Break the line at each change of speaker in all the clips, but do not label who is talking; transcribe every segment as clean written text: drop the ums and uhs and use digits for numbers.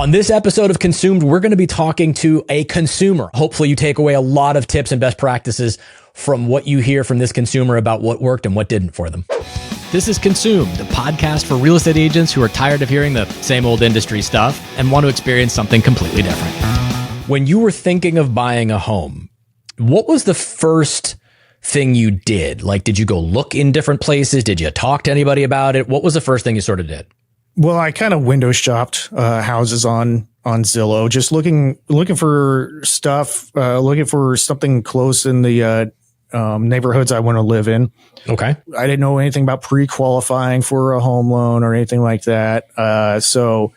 On this episode of Consumed, we're going to be talking to a consumer. Hopefully you take away a lot of tips and best practices from what you hear from this consumer about what worked and what didn't for them. This is Consumed, the podcast for real estate agents who are tired of hearing the same old industry stuff and want to experience something completely different. When you were thinking of buying a home, what was the first thing you did? Like, did you go look in different places? Did you talk to anybody about it? What was the first thing you sort of did?
Well, I kind of window shopped houses on Zillow, just looking for stuff, looking for something close in the neighborhoods I want to live in.
Okay.
I didn't know anything about pre-qualifying for a home loan or anything like that. So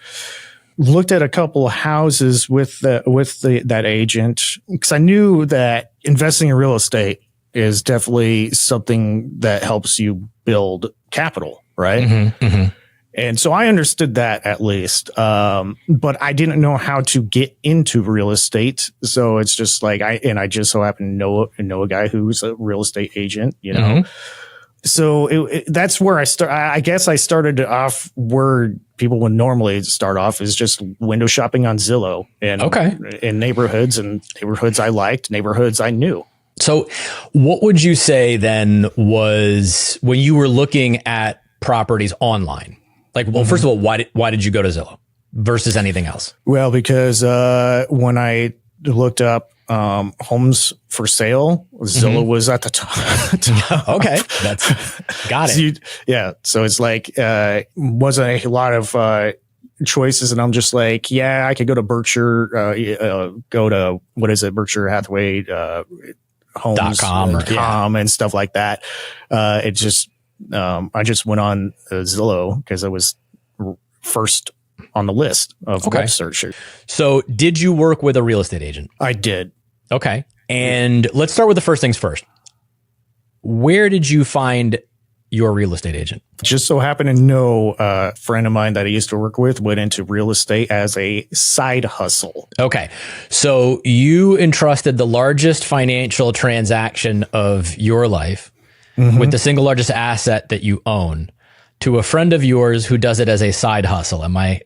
looked at a couple of houses with that agent, because I knew that investing in real estate is definitely something that helps you build capital, right?
Mm-hmm, mm-hmm.
And so I understood that at least. But I didn't know how to get into real estate. So it's just like I just so happen to know a guy who's a real estate agent, you know.
Mm-hmm.
So that's where I guess I started off where people would normally start off, is just window shopping on Zillow and in neighborhoods I liked, neighborhoods I knew.
So what would you say then was when you were looking at properties online? Like, well, first of all, why did you go to Zillow versus anything else?
Well, because when I looked up homes for sale, Zillow was at the top.
Okay, that's got it.
So it's like wasn't a lot of choices, and I'm just like, yeah, I could go to Berkshire, go to Berkshire Hathaway homes.com and stuff like that. It just I just went on Zillow because I was first on the list of web searchers.
So did you work with a real estate agent?
I did.
Okay. And let's start with the first things first. Where did you find your real estate agent?
Just so happened to know a friend of mine that I used to work with went into real estate as a side hustle.
Okay. So you entrusted the largest financial transaction of your life with the single largest asset that you own to a friend of yours who does it as a side hustle. Am I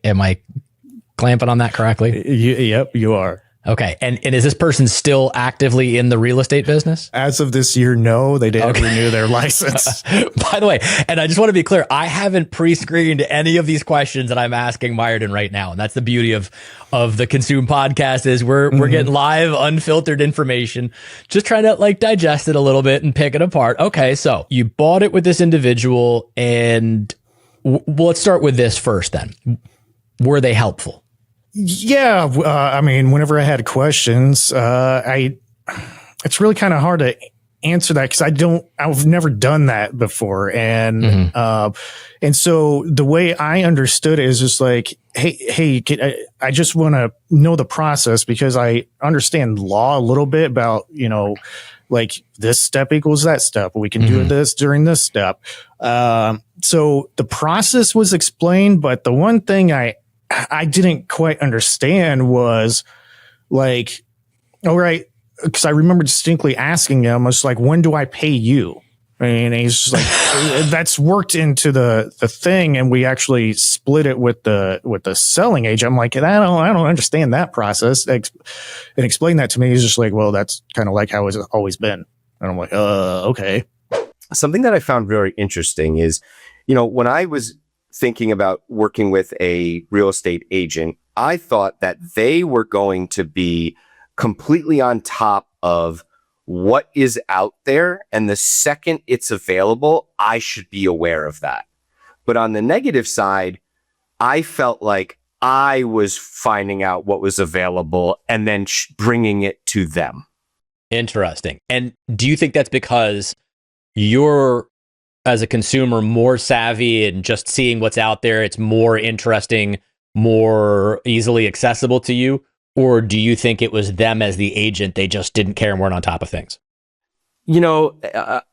clamping on that correctly?
Yep, you are.
Okay. And is this person still actively in the real estate business?
As of this year, no, they didn't renew their license.
By the way, and I just want to be clear, I haven't pre-screened any of these questions that I'm asking Myerton right now. And that's the beauty of the Consume podcast is we're getting live, unfiltered information, just trying to like digest it a little bit and pick it apart. Okay. So you bought it with this individual, and let's start with this first then. Were they helpful?
Yeah. I mean, whenever I had questions, it's really kind of hard to answer that because I've never done that before. And, and so the way I understood it is just like, Hey, I just want to know the process because I understand law a little bit about, like this step equals that step. We can do this during this step. So the process was explained, but the one thing I didn't quite understand was like, all right, because I remember distinctly asking him, I was like, when do I pay you? And he's just like, that's worked into the thing, and we actually split it with the selling agent. I'm like, I don't understand that process. And explain that to me. He's just like, well, that's kind of like how it's always been. And I'm like, okay.
Something that I found very interesting is, when I was thinking about working with a real estate agent, I thought that they were going to be completely on top of what is out there. And the second it's available, I should be aware of that. But on the negative side, I felt like I was finding out what was available and then bringing it to them.
Interesting. And do you think that's because you're, as a consumer, more savvy and just seeing what's out there, it's more interesting, more easily accessible to you? Or do you think it was them as the agent, they just didn't care and weren't on top of things?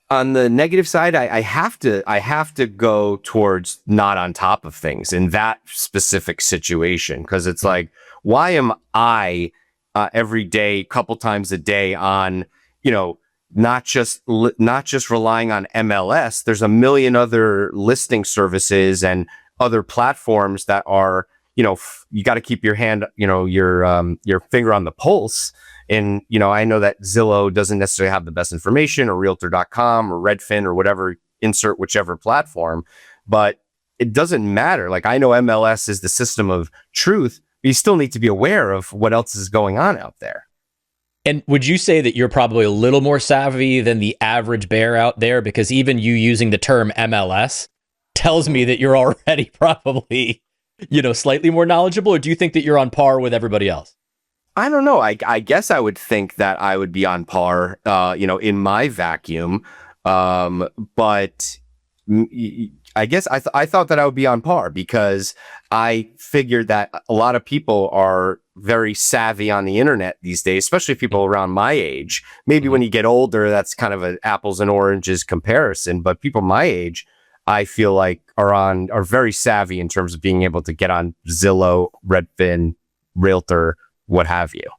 On the negative side, I have to go towards not on top of things in that specific situation. Because it's like, why am I every day, couple times a day on, not just relying on MLS. There's a million other listing services and other platforms that are, you got to keep your hand, your finger on the pulse. And, I know that Zillow doesn't necessarily have the best information, or realtor.com or Redfin or whatever, insert whichever platform, but it doesn't matter. Like, I know MLS is the system of truth, but you still need to be aware of what else is going on out there.
And would you say that you're probably a little more savvy than the average bear out there? Because even you using the term MLS tells me that you're already probably, slightly more knowledgeable, or do you think that you're on par with everybody else?
I don't know. I guess I would think that I would be on par, in my vacuum. But I guess I thought that I would be on par, because I figured that a lot of people are very savvy on the internet these days, especially people around my age. Maybe when you get older, that's kind of an apples and oranges comparison. But people my age, I feel like are very savvy in terms of being able to get on Zillow, Redfin, Realtor, what have you.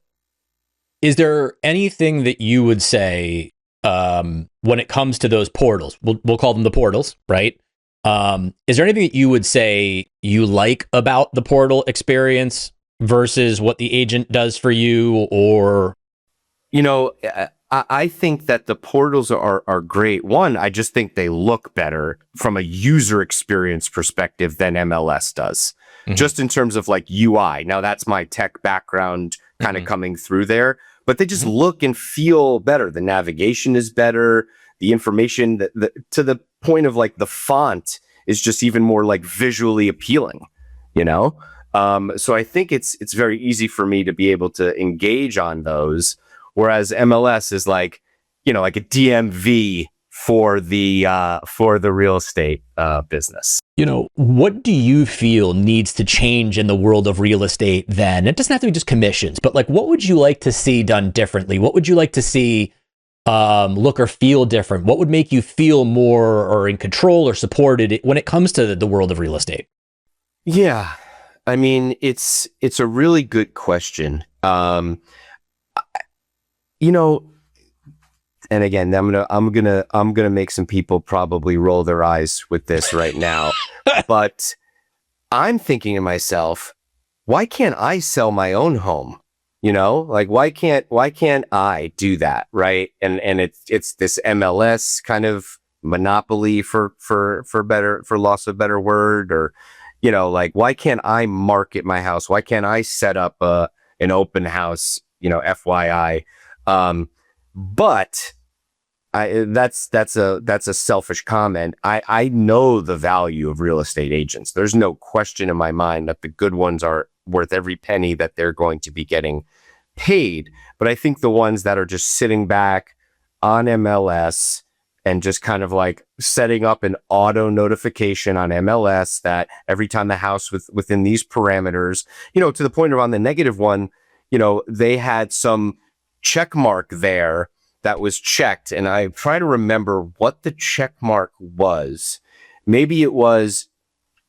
Is there anything that you would say when it comes to those portals? We'll call them the portals, right? Is there anything that you would say you like about the portal experience versus what the agent does for you? Or,
I think that the portals are great. One, I just think they look better from a user experience perspective than MLS does, just in terms of like UI. Now, that's my tech background kind of coming through there, but they just look and feel better. The navigation is better. The information to the point of like the font is just even more like visually appealing, So I think it's very easy for me to be able to engage on those. Whereas MLS is like, like a DMV for the real estate business.
What do you feel needs to change in the world of real estate then? It doesn't have to be just commissions, but like, what would you like to see done differently? What would you like to see look or feel different? What would make you feel more or in control or supported when it comes to the world of real estate?
Yeah. I mean, it's a really good question. And again, I'm gonna make some people probably roll their eyes with this right now, but I'm thinking to myself, why can't I sell my own home? Like, why can't I do that? Right. And it's this MLS kind of monopoly for loss of a better word, or, like, why can't I market my house? Why can't I set up an open house, FYI? But that's a selfish comment. I know the value of real estate agents. There's no question in my mind that the good ones are worth every penny that they're going to be getting paid. But I think the ones that are just sitting back on MLS and just kind of like setting up an auto notification on MLS that every time the house within these parameters, to the point of on the negative one, they had some check mark there that was checked. And I try to remember what the check mark was. Maybe it was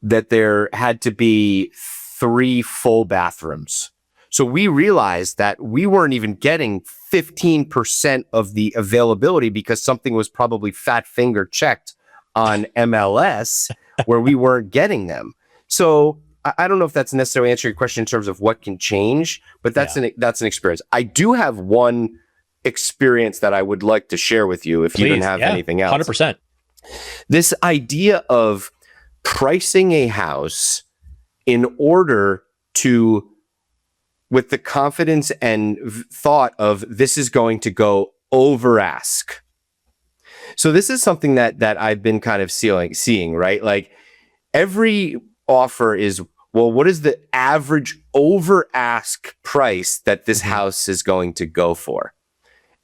that there had to be 3 full bathrooms. So we realized that we weren't even getting 15% of the availability because something was probably fat finger checked on MLS where we weren't getting them. So I don't know if that's necessarily answering your question in terms of what can change, but that's an experience. I do have one experience that I would like to share with you if you didn't have anything else.
100%.
This idea of pricing a house in order to, with the confidence and thought of this is going to go over ask. So this is something that I've been kind of seeing, right? Like every offer is, well, what is the average over ask price that this house is going to go for?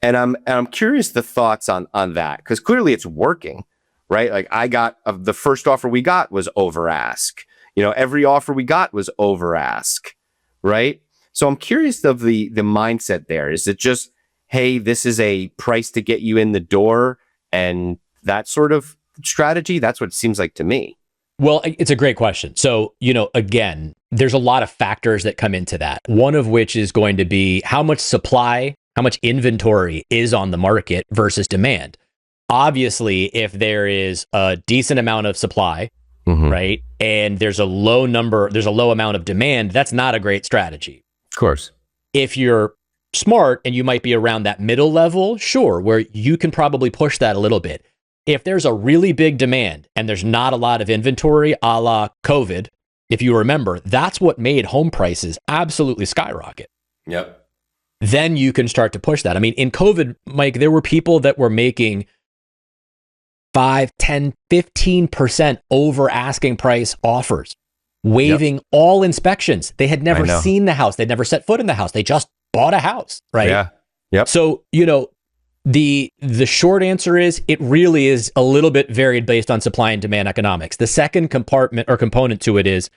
And I'm curious the thoughts on that, because clearly it's working, right? Like I got the first offer we got was over ask. Every offer we got was over ask, right? So I'm curious of the mindset there. Is it just, hey, this is a price to get you in the door and that sort of strategy? That's what it seems like to me.
Well, it's a great question. So, again, there's a lot of factors that come into that. One of which is going to be how much supply, how much inventory is on the market versus demand. Obviously, if there is a decent amount of supply right? And there's a low amount of demand. That's not a great strategy.
Of course.
If you're smart and you might be around that middle level, sure, where you can probably push that a little bit. If there's a really big demand and there's not a lot of inventory, a la COVID, if you remember, that's what made home prices absolutely skyrocket.
Yep.
Then you can start to push that. I mean, in COVID, Mike, there were people that were making 5, 10, 15% over asking price offers, waiving all inspections. They had never seen the house. They'd never set foot in the house. They just bought a house, right?
Yeah. Yep.
So, the short answer is it really is a little bit varied based on supply and demand economics. The second component to it is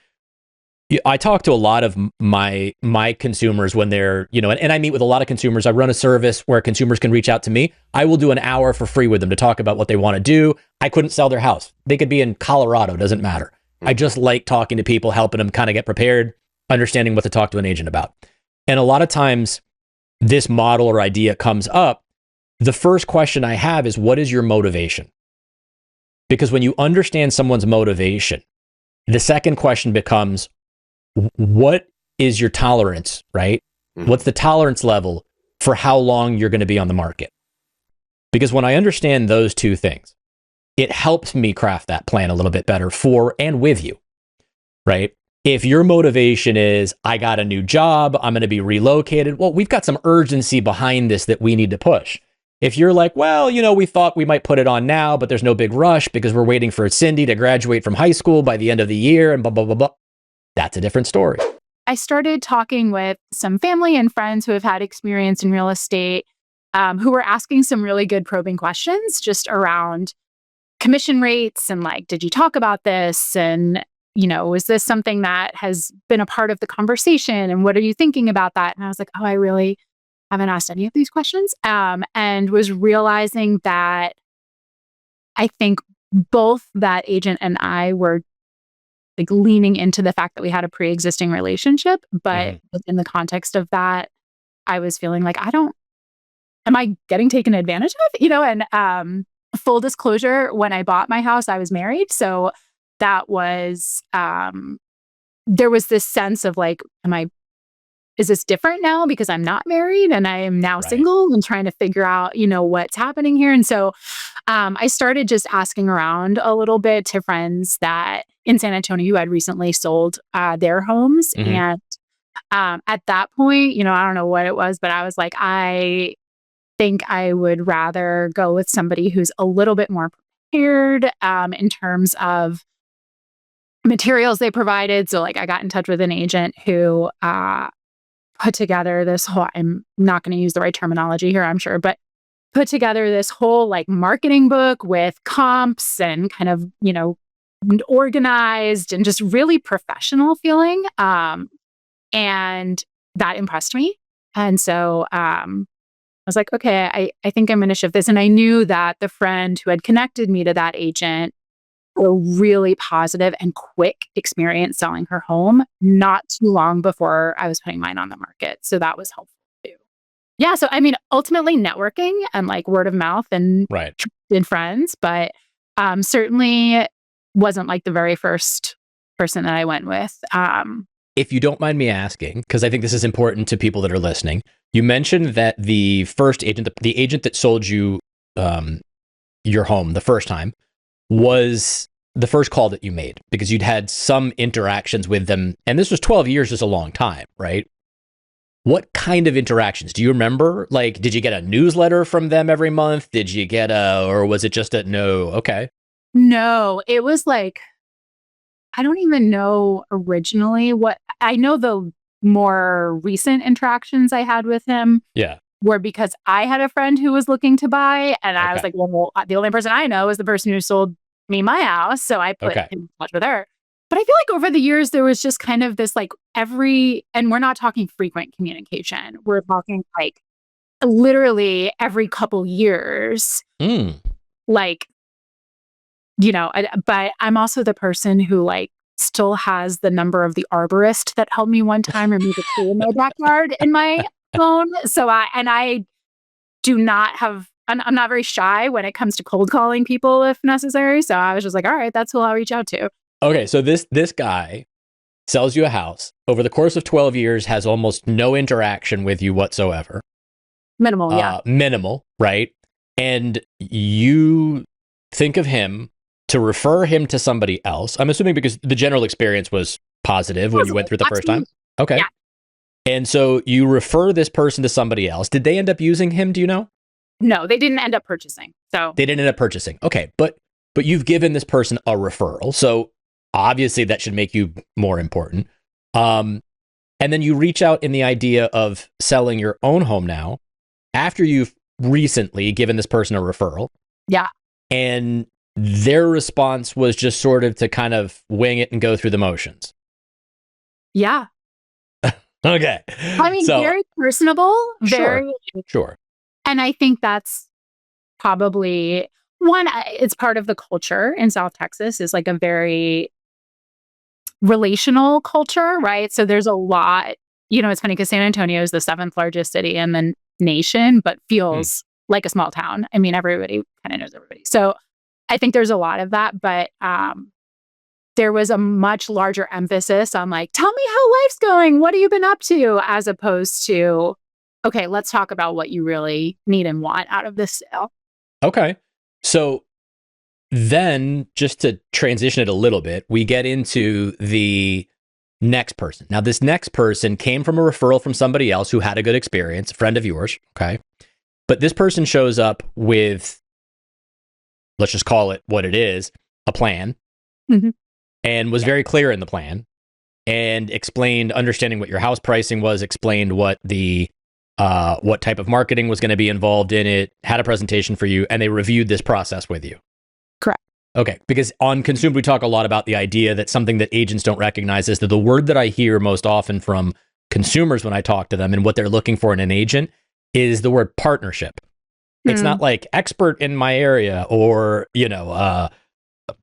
I talk to a lot of my consumers when they're, and I meet with a lot of consumers. I run a service where consumers can reach out to me. I will do an hour for free with them to talk about what they want to do. I couldn't sell their house. They could be in Colorado, doesn't matter. I just like talking to people, helping them kind of get prepared, understanding what to talk to an agent about. And a lot of times this model or idea comes up. The first question I have is, what is your motivation? Because when you understand someone's motivation, the second question becomes, what is your tolerance, right? What's the tolerance level for how long you're going to be on the market? Because when I understand those two things, it helps me craft that plan a little bit better for and with you, right? If your motivation is, I got a new job, I'm going to be relocated, well, we've got some urgency behind this that we need to push. If you're like, well, we thought we might put it on now, but there's no big rush because we're waiting for Cindy to graduate from high school by the end of the year and blah, blah, blah, blah. That's a different story.
I started talking with some family and friends who have had experience in real estate, who were asking some really good probing questions just around commission rates and like, did you talk about this? And, was this something that has been a part of the conversation? And what are you thinking about that? And I was like, oh, I really haven't asked any of these questions, and was realizing that I think both that agent and I were like leaning into the fact that we had a pre-existing relationship, but within the context of that, I was feeling like, am I getting taken advantage of? And full disclosure, when I bought my house, I was married. So that was, there was this sense of like, is this different now because I'm not married and I am now single and trying to figure out, what's happening here. And so I started just asking around a little bit to friends that in San Antonio who had recently sold their homes. And at that point, I don't know what it was, but I was like, I think I would rather go with somebody who's a little bit more prepared in terms of materials they provided. So like I got in touch with an agent who put together this whole, I'm not going to use the right terminology here, I'm sure, but put together this whole like marketing book with comps and kind of, organized and just really professional feeling. And that impressed me. And so I was like, okay, I think I'm going to shift this. And I knew that the friend who had connected me to that agent a really positive and quick experience selling her home not too long before I was putting mine on the market. So that was helpful too. Yeah. So, I mean, ultimately networking and like word of mouth and trusted friends, but certainly wasn't like the very first person that I went with.
If you don't mind me asking, because I think this is important to people that are listening, you mentioned that the first agent, the agent that sold you your home the first time, was the first call that you made because you'd had some interactions with them. And this was 12 years is a long time, right? What kind of interactions? Do you remember? Like, did you get a newsletter from them every month? Did you get or was it just no? Okay.
No, it was like, I don't even know originally what, I know the more recent interactions I had with him.
Yeah.
Were because I had a friend who was looking to buy, and I was like, well, the only person I know is the person who sold me my house, so I put him in touch with her. But I feel like over the years, there was just kind of this like and we're not talking frequent communication. We're talking like literally every couple years. Like, but I'm also the person who like still has the number of the arborist that helped me one time remove a tree in my backyard in my phone. So I do not have, I'm not very shy when it comes to cold calling people if necessary. So I was just like, all right, that's who I'll reach out to.
Okay, so this guy sells you a house over the course of 12 years, has almost no interaction with you whatsoever.
Minimal, yeah.
Minimal, right? And you think of him to refer him to somebody else. I'm assuming because the general experience was positive when you went through it the first time. Okay.
Yeah.
And so you refer this person to somebody else. Did they end up using him? Do you know?
No, they didn't end up purchasing. So
they didn't end up purchasing. Okay. But you've given this person a referral. So obviously that should make you more important. And then you reach out in the idea of selling your own home now after you've recently given this person a referral.
Yeah.
And their response was just sort of to kind of wing it and go through the motions.
Yeah.
Okay.
I mean, very personable. Very
sure.
And I think that's probably one, it's part of the culture in South Texas is like a very relational culture, right? So there's a lot, it's funny because San Antonio is the 7th largest city in the nation, but feels like a small town. I mean, everybody kind of knows everybody. So I think there's a lot of that, but there was a much larger emphasis on like, tell me how life's going. What have you been up to? As opposed to, okay, let's talk about what you really need and want out of this sale.
Okay. So then just to transition it a little bit, we get into the next person. Now, this next person came from a referral from somebody else who had a good experience, a friend of yours. Okay. But this person shows up with, let's just call it what it is, a plan, and was very clear in the plan and explained, understanding what your house pricing was, explained what the what type of marketing was going to be involved in it, had a presentation for you, and they reviewed this process with you.
Correct.
Okay, because on Consumed, we talk a lot about the idea that something that agents don't recognize is that the word that I hear most often from consumers when I talk to them and what they're looking for in an agent is the word partnership. It's not like expert in my area or,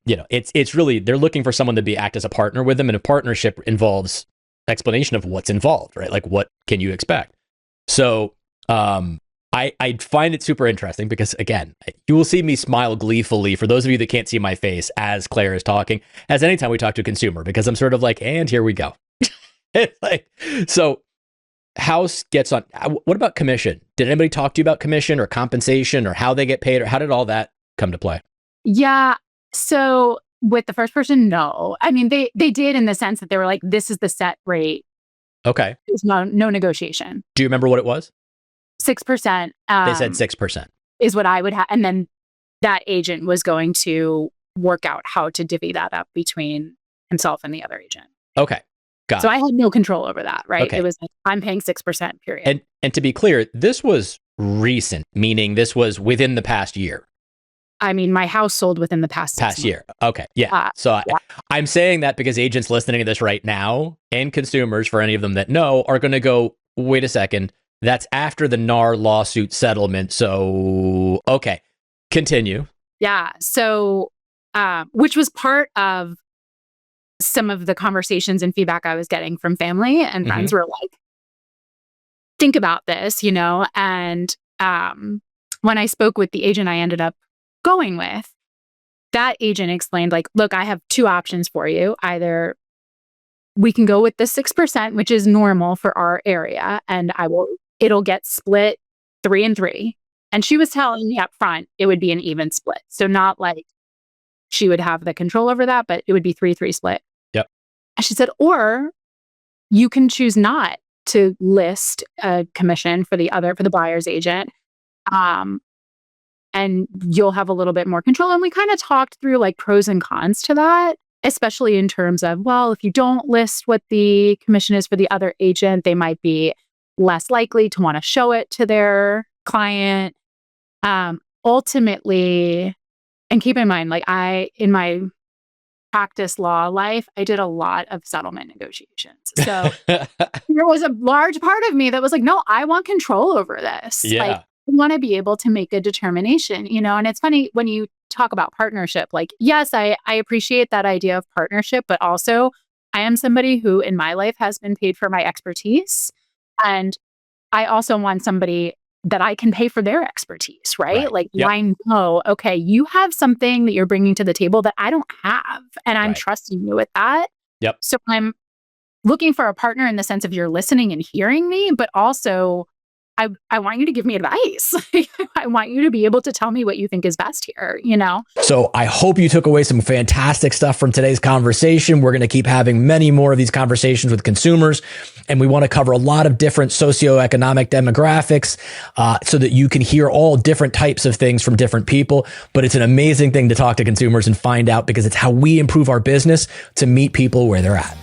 it's really, they're looking for someone to act as a partner with them. And a partnership involves explanation of what's involved, right? Like, what can you expect? So I find it super interesting because, again, you will see me smile gleefully for those of you that can't see my face as Claire is talking, as anytime we talk to a consumer, because I'm sort of like, and here we go. It's like, so house gets on. What about commission? Did anybody talk to you about commission or compensation or how they get paid, or how did all that come to play?
Yeah. So with the first person, no. I mean, they did in the sense that they were like, this is the set rate.
Okay.
There's no negotiation.
Do you remember what it was?
6%.
They said 6%.
Is what I would have. And then that agent was going to work out how to divvy that up between himself and the other agent.
Okay. Got
so I had no control over that, right?
Okay.
It was like, I'm paying 6%, period.
And to be clear, this was recent, meaning this was within the past year.
I mean, my house sold within the past
year. Okay. Yeah. I'm saying that because agents listening to this right now and consumers, for any of them that know, are going to go, wait a second, that's after the NAR lawsuit settlement. So, okay, continue.
Yeah. So, which was part of some of the conversations and feedback I was getting from family and friends were like, think about this, and when I spoke with the agent I ended up going with, that agent explained like, look, I have 2 options for you. Either we can go with the 6%, which is normal for our area, and it'll get split 3 and 3. And she was telling me up front, it would be an even split. So not like she would have the control over that, but it would be 3-3 split.
Yep.
And she said, or you can choose not to list a commission for the buyer's agent. And you'll have a little bit more control. And we kind of talked through like pros and cons to that, especially in terms of, well, if you don't list what the commission is for the other agent, they might be less likely to want to show it to their client. Ultimately, and keep in mind, like in my practice law life, I did a lot of settlement negotiations. So there was a large part of me that was like, no, I want control over this.
Yeah.
Like, I want to be able to make a determination, and it's funny when you talk about partnership, like, yes, I appreciate that idea of partnership, but also I am somebody who in my life has been paid for my expertise. And I also want somebody that I can pay for their expertise, right? Like,
Yep.
I know, okay, you have something that you're bringing to the table that I don't have, and I'm
Right.
trusting you with that.
Yep.
So I'm looking for a partner in the sense of you're listening and hearing me, but also I want you to give me advice. I want you to be able to tell me what you think is best here, you know?
So I hope you took away some fantastic stuff from today's conversation. We're going to keep having many more of these conversations with consumers, and we want to cover a lot of different socioeconomic demographics so that you can hear all different types of things from different people. But it's an amazing thing to talk to consumers and find out, because it's how we improve our business to meet people where they're at.